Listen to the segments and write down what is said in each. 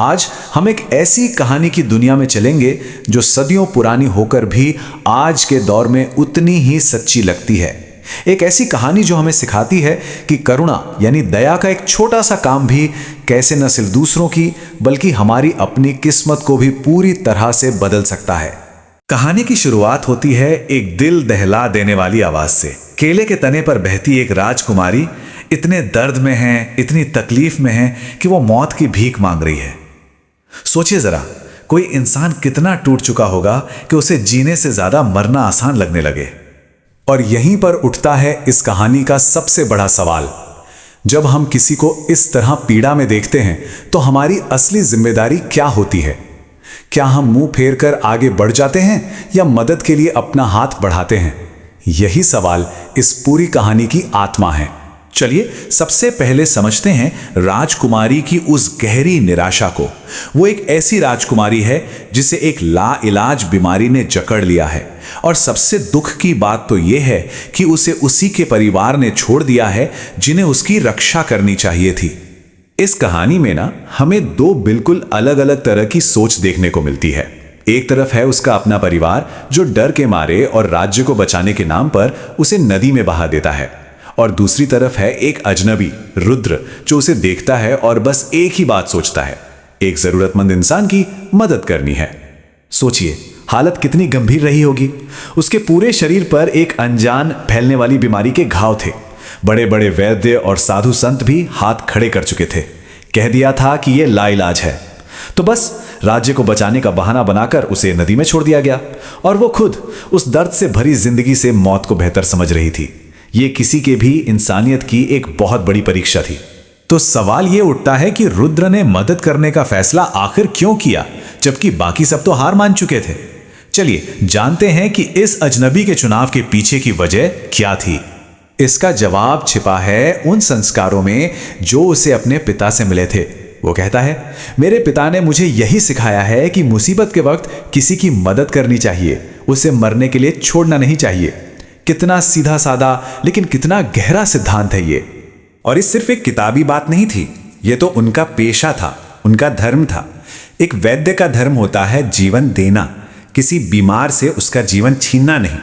आज हम एक ऐसी कहानी की दुनिया में चलेंगे जो सदियों पुरानी होकर भी आज के दौर में उतनी ही सच्ची लगती है। एक ऐसी कहानी जो हमें सिखाती है कि करुणा यानी दया का एक छोटा सा काम भी कैसे न सिर्फ दूसरों की बल्कि हमारी अपनी किस्मत को भी पूरी तरह से बदल सकता है। कहानी की शुरुआत होती है एक दिल दहला देने वाली आवाज से। केले के तने पर बहती एक राजकुमारी इतने दर्द में है, इतनी तकलीफ में है कि वो मौत की भीख मांग रही है। सोचिए जरा, कोई इंसान कितना टूट चुका होगा कि उसे जीने से ज्यादा मरना आसान लगने लगे। और यहीं पर उठता है इस कहानी का सबसे बड़ा सवाल। जब हम किसी को इस तरह पीड़ा में देखते हैं तो हमारी असली जिम्मेदारी क्या होती है? क्या हम मुंह फेर कर आगे बढ़ जाते हैं या मदद के लिए अपना हाथ बढ़ाते हैं? यही सवाल इस पूरी कहानी की आत्मा है। चलिए सबसे पहले समझते हैं राजकुमारी की उस गहरी निराशा को। वो एक ऐसी राजकुमारी है जिसे एक लाइलाज बीमारी ने जकड़ लिया है, और सबसे दुख की बात तो यह है कि उसे उसी के परिवार ने छोड़ दिया है जिन्हें उसकी रक्षा करनी चाहिए थी। इस कहानी में ना हमें दो बिल्कुल अलग अलग तरह की सोच देखने को मिलती है। एक तरफ है उसका अपना परिवार जो डर के मारे और राज्य को बचाने के नाम पर उसे नदी में बहा देता है, और दूसरी तरफ है एक अजनबी रुद्र जो उसे देखता है और बस एक ही बात सोचता है, एक जरूरतमंद इंसान की मदद करनी है। सोचिए हालत कितनी गंभीर रही होगी। उसके पूरे शरीर पर एक अनजान फैलने वाली बीमारी के घाव थे। बड़े बड़े वैद्य और साधु संत भी हाथ खड़े कर चुके थे, कह दिया था कि यह लाइलाज है। तो बस राज्य को बचाने का बहाना बनाकर उसे नदी में छोड़ दिया गया, और वो खुद उस दर्द से भरी जिंदगी से मौत को बेहतर समझ रही थी। ये किसी के भी इंसानियत की एक बहुत बड़ी परीक्षा थी। तो सवाल ये उठता है कि रुद्र ने मदद करने का फैसला आखिर क्यों किया जबकि बाकी सब तो हार मान चुके थे? चलिए जानते हैं कि इस अजनबी के चुनाव के पीछे की वजह क्या थी। इसका जवाब छिपा है उन संस्कारों में जो उसे अपने पिता से मिले थे। वो कहता है, मेरे पिता ने मुझे यही सिखाया है कि मुसीबत के वक्त किसी की मदद करनी चाहिए, उसे मरने के लिए छोड़ना नहीं चाहिए। कितना सीधा साधा लेकिन कितना गहरा सिद्धांत है ये। और ये सिर्फ एक किताबी बात नहीं थी, ये तो उनका पेशा था, उनका धर्म था। एक वैद्य का धर्म होता है जीवन देना, किसी बीमार से उसका जीवन छीनना नहीं।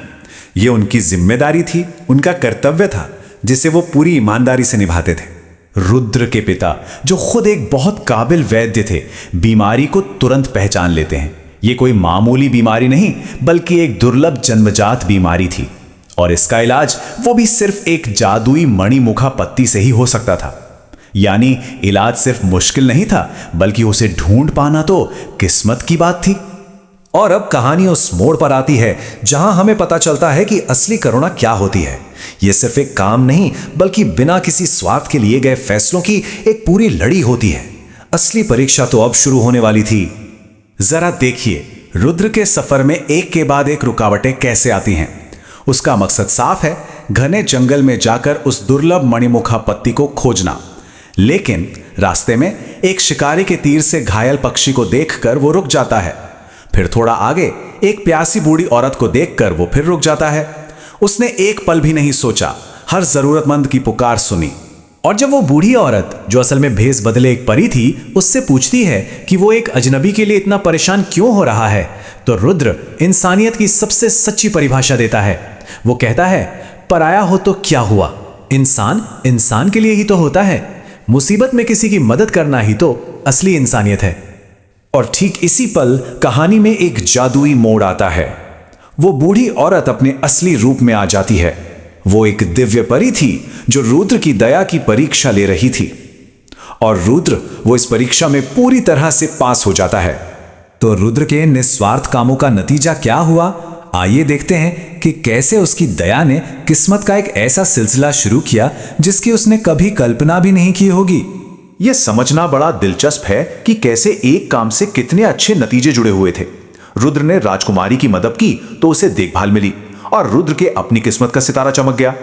ये उनकी जिम्मेदारी थी, उनका कर्तव्य था, जिसे वो पूरी ईमानदारी से निभाते थे। रुद्र के पिता जो खुद एक बहुत काबिल वैद्य थे, बीमारी को तुरंत पहचान लेते हैं। ये कोई मामूली बीमारी नहीं बल्कि एक दुर्लभ जन्मजात बीमारी थी, और इसका इलाज वो भी सिर्फ एक जादुई मणिमुखा पत्ती से ही हो सकता था। यानी इलाज सिर्फ मुश्किल नहीं था बल्कि उसे ढूंढ पाना तो किस्मत की बात थी। और अब कहानी उस मोड़ पर आती है जहां हमें पता चलता है कि असली करुणा क्या होती है। यह सिर्फ एक काम नहीं बल्कि बिना किसी स्वार्थ के लिए गए फैसलों की एक पूरी लड़ी होती है। असली परीक्षा तो अब शुरू होने वाली थी। जरा देखिए रुद्र के सफर में एक के बाद एक रुकावटें कैसे आती हैं। उसका मकसद साफ है, घने जंगल में जाकर उस दुर्लभ मणिमुखा पत्ती को खोजना। लेकिन रास्ते में एक शिकारी के तीर से घायल पक्षी को देखकर वो रुक जाता है। फिर थोड़ा आगे एक प्यासी बूढ़ी औरत को देखकर वो फिर रुक जाता है। उसने एक पल भी नहीं सोचा, हर जरूरतमंद की पुकार सुनी। और जब वो बूढ़ी औरत जो असल में भेस बदले एक परी थी उससे पूछती है कि वो एक अजनबी के लिए इतना परेशान क्यों हो रहा है, तो रुद्र इंसानियत की सबसे सच्ची परिभाषा देता है। वो कहता है, पराया हो तो क्या हुआ, इंसान इंसान के लिए ही तो होता है। मुसीबत में किसी की मदद करना ही तो असली इंसानियत है। और ठीक इसी पल कहानी में एक जादुई मोड़ आता है। वो बूढ़ी औरत अपने असली रूप में आ जाती है। वो एक दिव्य परी थी जो रुद्र की दया की परीक्षा ले रही थी, और रुद्र वो इस परीक्षा में पूरी तरह से पास हो जाता है। तो रुद्र के निस्वार्थ कामों का नतीजा क्या हुआ, आइए देखते हैं कि कैसे उसकी दया ने किस्मत का एक ऐसा सिलसिला शुरू किया जिसकी उसने कभी कल्पना भी नहीं की होगी। यह समझना बड़ा दिलचस्प है कि कैसे एक काम से कितने अच्छे नतीजे जुड़े हुए थे। रुद्र ने राजकुमारी की मदद की तो उसे देखभाल मिली, और रुद्र के अपनी किस्मत का सितारा चमक गया।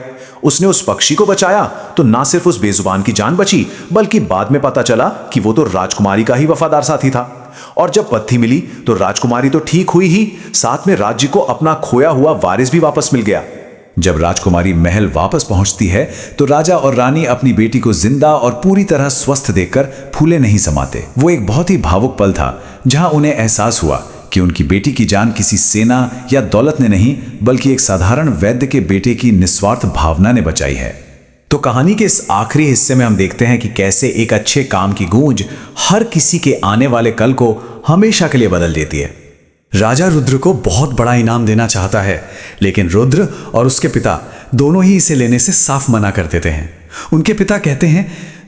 उसने उस पक्षी को बचाया तो ना सिर्फ उस बेजुबान की जान बची बल्कि बाद में पता चला कि वो तो राजकुमारी का ही वफादार साथी था। और जब पत्थी मिली तो राजकुमारी तो ठीक हुई ही, साथ में राज्य को अपना खोया हुआ वारिस भी वापस मिल गया। जब राजकुमारी महल वापस पहुंचती है तो राजा और रानी अपनी बेटी को जिंदा और पूरी तरह स्वस्थ देखकर फूले नहीं समाते। वो एक बहुत ही भावुक पल था जहां उन्हें एहसास हुआ कि उनकी बेटी की जान किसी सेना या दौलत ने नहीं बल्कि एक साधारण वैद्य के बेटे की निस्वार्थ भावना ने बचाई है। तो कहानी के इस आखिरी हिस्से में हम देखते हैं कि कैसे एक अच्छे काम की गूंज हर किसी के आने वाले कल को हमेशा के लिए बदल देती है। राजा रुद्र को बहुत बड़ा इनाम देना चाहता है, लेकिन रुद्र और उसके पिता दोनों ही इसे लेने से साफ मना कर देते हैं। उनके पिता कहते हैं,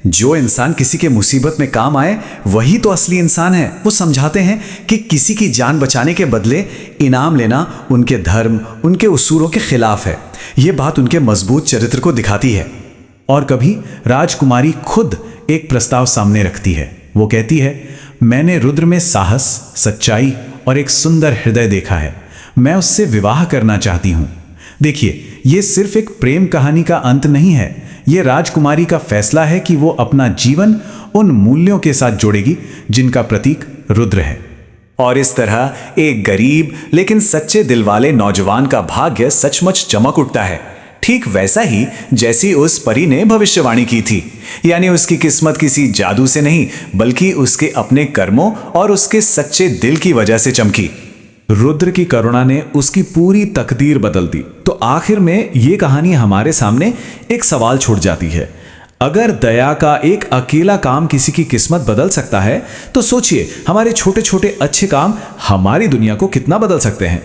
जो इंसान किसी के मुसीबत में काम आए वही तो असली इंसान है। वो समझाते हैं कि किसी की जान बचाने के बदले इनाम लेना उनके धर्म, उनके उसूलों के खिलाफ है। ये बात उनके मजबूत चरित्र को दिखाती है। और कभी राजकुमारी खुद एक प्रस्ताव सामने रखती है। वो कहती है, मैंने रुद्र में साहस, सच्चाई और एक सुंदर हृदय देखा है। मैं उससे विवाह करना चाहती हूँ। देखिए, ये सिर्फ एक प्रेम कहानी का अंत नहीं है। ये राजकुमारी का फैसला है कि वो अपना जीवन उन मूल्यों के साथ जोड़ेगी जिनका प्रतीक रुद्र है। और इस तरह एक गरीब लेकिन सच्चे दिल वाले नौजवान का भाग्य सचमुच चमक उठता है, ठीक वैसा ही जैसी उस परी ने भविष्यवाणी की थी। यानी उसकी किस्मत किसी जादू से नहीं बल्कि उसके अपने कर्मों और उसके सच्चे दिल की वजह से चमकी। रुद्र की करुणा ने उसकी पूरी तकदीर बदल दी। तो आखिर में ये कहानी हमारे सामने एक सवाल छोड़ जाती है। अगर दया का एक अकेला काम किसी की किस्मत बदल सकता है, तो सोचिए हमारे छोटे छोटे अच्छे काम हमारी दुनिया को कितना बदल सकते हैं।